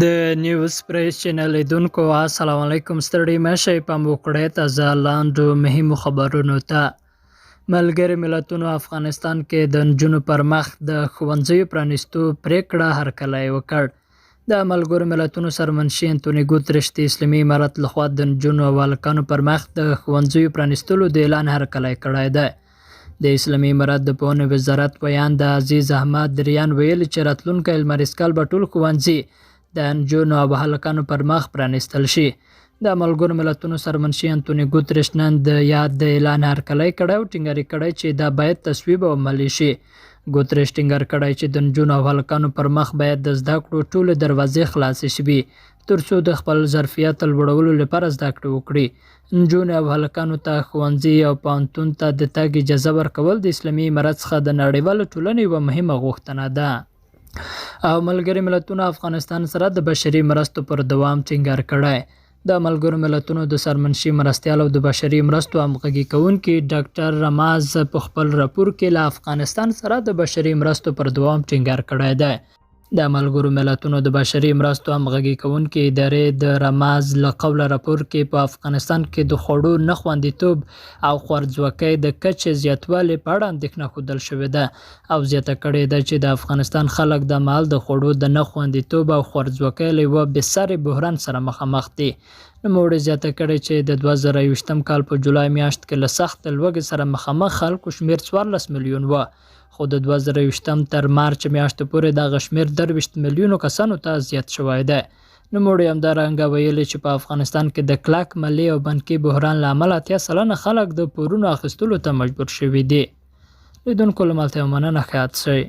د نیوز پریس چینل لیدونکو السلام علیکم. ستړي مشه په وګورئ تازه لاندو مهمو خبرونو ته. ملګري ملتونو افغانستان کې د نجونو پر مخ د ښوونځیو پرانیستو پریکړه هرکلی وکړ. د ملګرو ملتونو سرمنشي انتوني ګوتریش د اسلامي امارت لخوا د نجونو او هلکانو پر مخ د ښوونځیو پرانیستلو د اعلان هرکلی کړی دی. د اسلامي امارت د پوهنې وزارت ویان د عزیز احمد دریان ویلي چې راتلونکی لمریز کال به ټول ښوونځي د نجونو او هلکانو پر مخ پرانیستل شي. د ملګرو ملتونو سرمنشي انتوني ګوتریش نن د یاد د اعلان هرکلی کړی او ټینګار کړی چې دا باید تصویب او عملي شي. ګوتریش ټینګار کړی چې د نجونو او هلکانو پر مخ باید د زده کړو ټولې دروازې خلاصې شي ترڅو د خپل ظرفیت لوړولو لپاره زده کړې وکړي. نجونو او هلکانو ته ښوونځي او پوهنتون ته د تګ اجازه ورکول د اسلامي امارت څخه د نړیوالو ټولنې یوه مهمه غوښتنه ده. او ملګري ملتونو افغانستان سره د بشري مرستو پر دوام ټینګار کړی. د ملګرو ملتونو د سرمنشي مرستیال او د بشري مرستو همغږي کوونکي ډاکټر رماز په خپل راپور کې له افغانستان سره د بشري مرستو پر دوام ټینګار کړی دی. د ملګرو ملتونو د بشري مرستو همغږي کوونکي ادارې د رماز له قوله راپور کې په افغانستان کې د خوړو نه خوندیتوب او خوارځواکۍ د کچې زیاتوالي په اړه اندېښنه ښودل شوې ده او زیاته کړې ده چې د افغانستان خلک د مهال د خوړو د نه خوندیتوب او خوارځواکۍ له یوه بېساري بحران سره مخامخ دي. نوموړي زیاته کړې چې د 2020 کال په جولای میاشت کې له سخت لوږې سره مخامخ خلکو شمېر 14 میلیون و، خو د 2020 تر مارچ میاشتې پورې دغه شمېر 23 میلیونو کسانو ته زیات شوی دی. نوموړي همدارنګه ویلي چې په افغانستان کې د کلک مالي او بانکي بحران له امله 80% خلک د پورونو اخیستلو ته مجبور شوي دي. لیدونکو له ملتیا مننه، ښه یاد شئ.